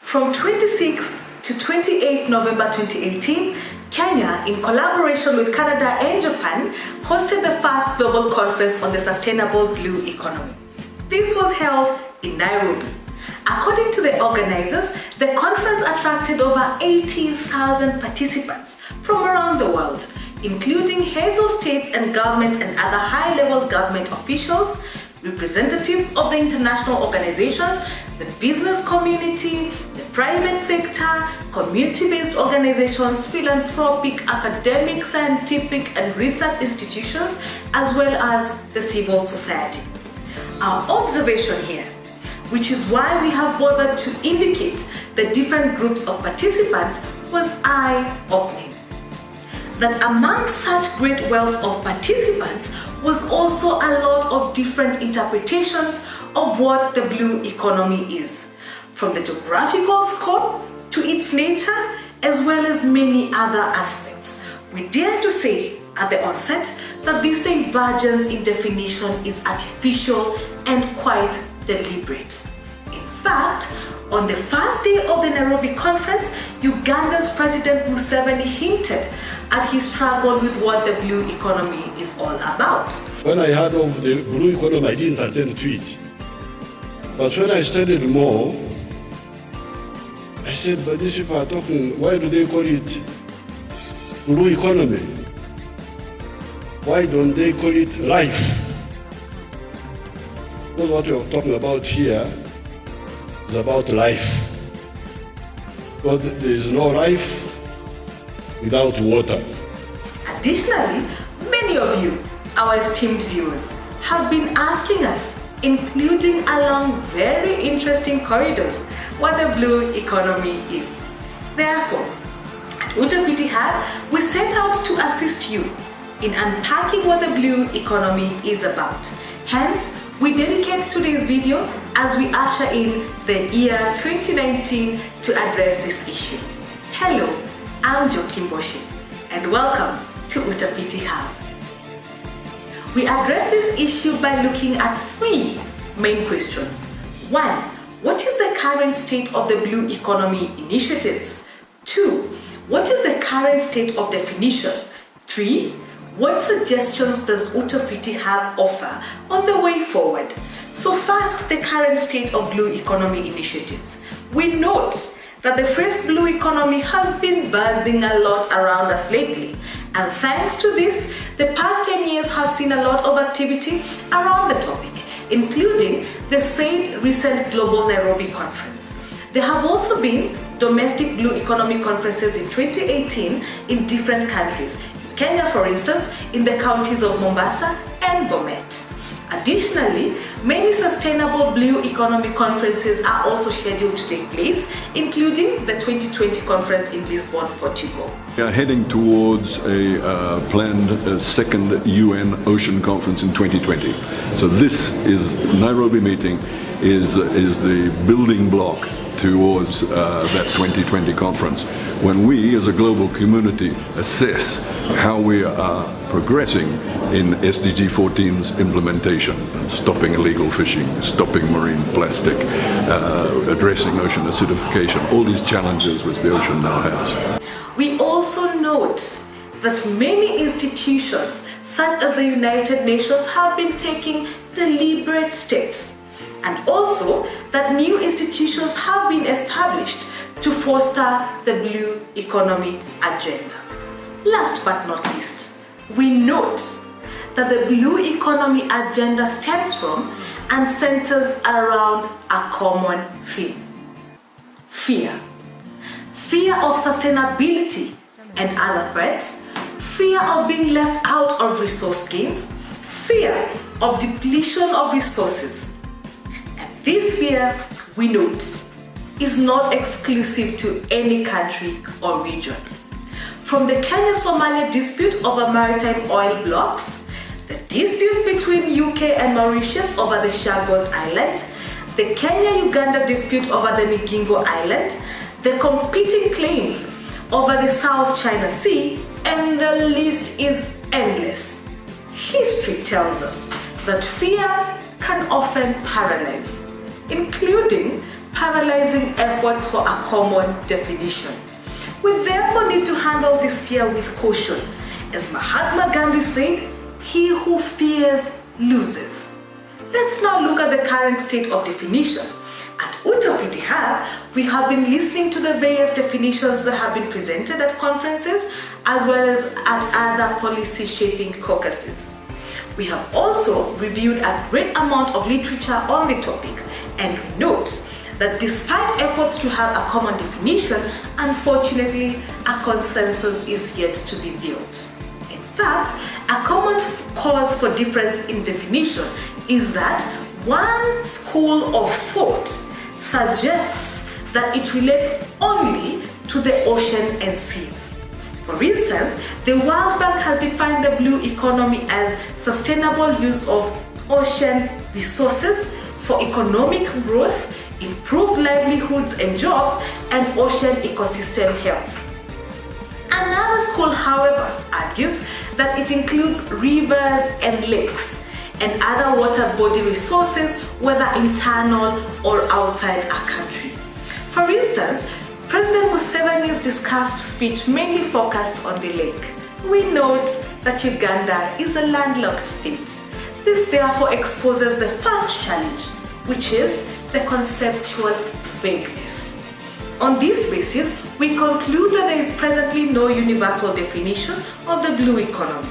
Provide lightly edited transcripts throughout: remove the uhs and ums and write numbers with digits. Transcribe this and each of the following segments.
From 26th to 28th November 2018, Kenya, in collaboration with Canada and Japan, hosted the first global conference on the sustainable blue economy. This was held in Nairobi. According to the organizers, the conference attracted over 18,000 participants from around the world, including heads of states and governments and other high-level government officials, representatives of the international organizations, the business community, the private sector, community-based organizations, philanthropic, academic, scientific, and research institutions, as well as the civil society. Our observation here, which is why we have bothered to indicate the different groups of participants, was eye-opening. That among such great wealth of participants was also a lot of different interpretations of what the blue economy is, from the geographical scope to its nature, as well as many other aspects. We dare to say at the onset that this divergence in definition is artificial and quite deliberate. In fact, on the first day of the Nairobi conference, Uganda's President Museveni hinted at his struggle with what the blue economy is all about. When I heard of the blue economy, I didn't attend to it. But when I studied more, I said, but these people are talking, why do they call it blue economy? Why don't they call it life? Because what we're talking about here is about life. But there is no life without water. Additionally, many of you, our esteemed viewers, have been asking us, including along very interesting corridors, what the blue economy is. Therefore, at Utafiti Hub, we set out to assist you in unpacking what the blue economy is about. Hence, we dedicate today's video as we usher in the year 2019 to address this issue. Hello, I'm Joaquin Boshi, and welcome to Utafiti Hub. We address this issue by looking at three main questions. 1. What is the current state of the blue economy initiatives? 2. What is the current state of definition? 3. What suggestions does Utafiti Hub offer on the way forward? So first, the current state of blue economy initiatives. We note that the phrase blue economy has been buzzing a lot around us lately. And thanks to this, the past 10 years have seen a lot of activity around the topic, including the said recent Global Nairobi Conference. There have also been domestic blue economy conferences in 2018 in different countries. In Kenya, for instance, in the counties of Mombasa and Bomet. Additionally, many sustainable blue economy conferences are also scheduled to take place, including the 2020 conference in Lisbon, Portugal. We are heading towards a planned second UN Ocean Conference in 2020. So this is Nairobi meeting is the building block towards that 2020 conference, when we as a global community assess how we are progressing in SDG 14's implementation, stopping illegal fishing, stopping marine plastic, addressing ocean acidification, all these challenges which the ocean now has. We also note that many institutions, such as the United Nations, have been taking deliberate steps, and also that new institutions have been established to foster the blue economy agenda. Last but not least, we note that the blue economy agenda stems from and centers around a common theme: fear. Fear of sustainability and other threats, fear of being left out of resource gains, fear of depletion of resources. And this fear, we note, is not exclusive to any country or region. From the Kenya-Somalia dispute over maritime oil blocks, the dispute between UK and Mauritius over the Chagos Island, the Kenya-Uganda dispute over the Migingo Island, the competing claims over the South China Sea, and the list is endless. History tells us that fear can often paralyze, including paralyzing efforts for a common definition. We therefore need to handle this fear with caution. As Mahatma Gandhi said, he who fears loses. Let's now look at the current state of definition. At Utopity Hub, we have been listening to the various definitions that have been presented at conferences as well as at other policy shaping caucuses. We have also reviewed a great amount of literature on the topic, and we note that despite efforts to have a common definition, unfortunately, a consensus is yet to be built. In fact, a common cause for difference in definition is that one school of thought suggests that it relates only to the ocean and seas. For instance, the World Bank has defined the blue economy as sustainable use of ocean resources for economic growth, improved livelihoods and jobs, and ocean ecosystem health. Another school, however, argues that it includes rivers and lakes and other water body resources, whether internal or outside a country. For instance, President Museveni's discussed speech mainly focused on the lake. We note that Uganda is a landlocked state. This therefore exposes the first challenge, which is the conceptual vagueness. On this basis, we conclude that there is presently no universal definition of the blue economy.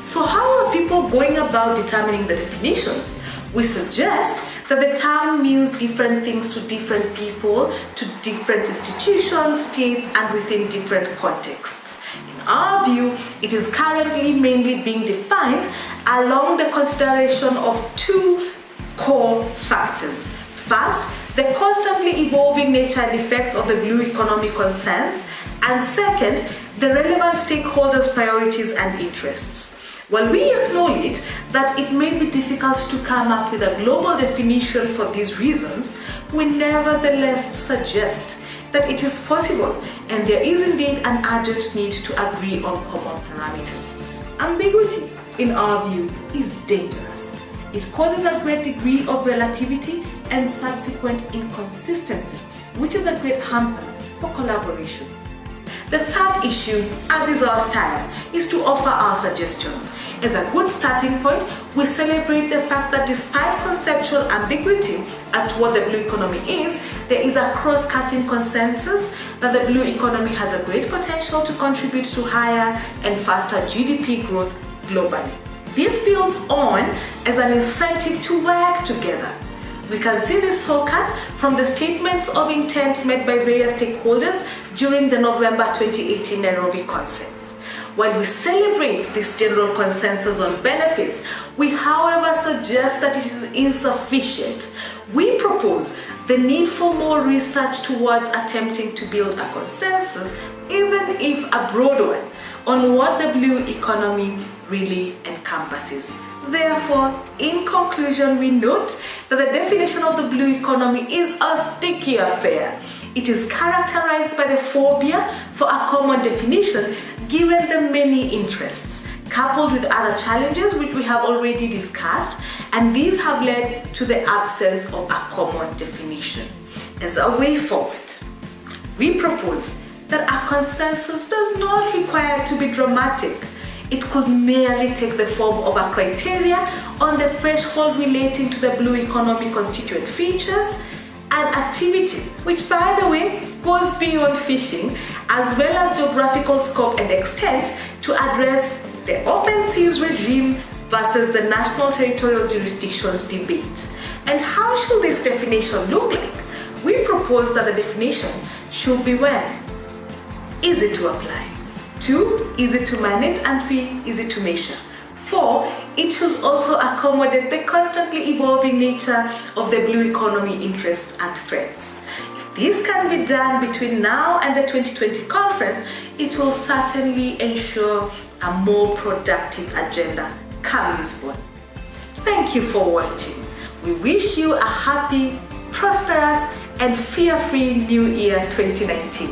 So how are people going about determining the definitions? We suggest that the term means different things to different people, to different institutions, states, and within different contexts. In our view, it is currently mainly being defined along the consideration of two core factors. First, the constantly evolving nature and effects of the blue economy concerns, and second, the relevant stakeholders' priorities and interests. While we acknowledge that it may be difficult to come up with a global definition for these reasons, we nevertheless suggest that it is possible, and there is indeed an urgent need to agree on common parameters. Ambiguity, in our view, is dangerous. It causes a great degree of relativity and subsequent inconsistency, which is a great hamper for collaborations. The third issue, as is our style, is to offer our suggestions. As a good starting point, we celebrate the fact that despite conceptual ambiguity as to what the blue economy is, there is a cross-cutting consensus that the blue economy has a great potential to contribute to higher and faster GDP growth globally. This builds on as an incentive to work together. We can see this focus from the statements of intent made by various stakeholders during the November 2018 Nairobi conference. While we celebrate this general consensus on benefits, we however suggest that it is insufficient. We propose the need for more research towards attempting to build a consensus, even if a broad one, on what the blue economy really encompasses. Therefore, in conclusion, we note that the definition of the blue economy is a sticky affair. It is characterized by the phobia for a common definition given the many interests, coupled with other challenges which we have already discussed, and these have led to the absence of a common definition. As a way forward, we propose that a consensus does not require to be dramatic. It could merely take the form of a criteria on the threshold relating to the blue economy constituent features, an activity which, by the way, goes beyond fishing, as well as geographical scope and extent, to address the open seas regime versus the national territorial jurisdictions debate. And how should this definition look like? We propose that the definition should be 1. Easy to apply. 2. Easy to manage, and 3. Easy to measure. 4. It should also accommodate the constantly evolving nature of the blue economy interests and threats. If this can be done between now and the 2020 conference, it will certainly ensure a more productive agenda come Lisbon. Thank you for watching. We wish you a happy, prosperous, and fear-free New Year 2019.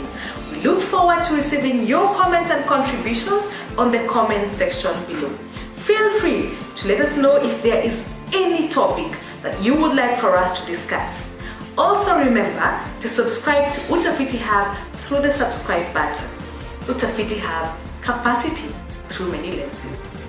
We look forward to receiving your comments and contributions on the comment section below. Feel free to let us know if there is any topic that you would like for us to discuss. Also remember to subscribe to Utafiti Hub through the subscribe button. Utafiti Hub, capacity through many lenses.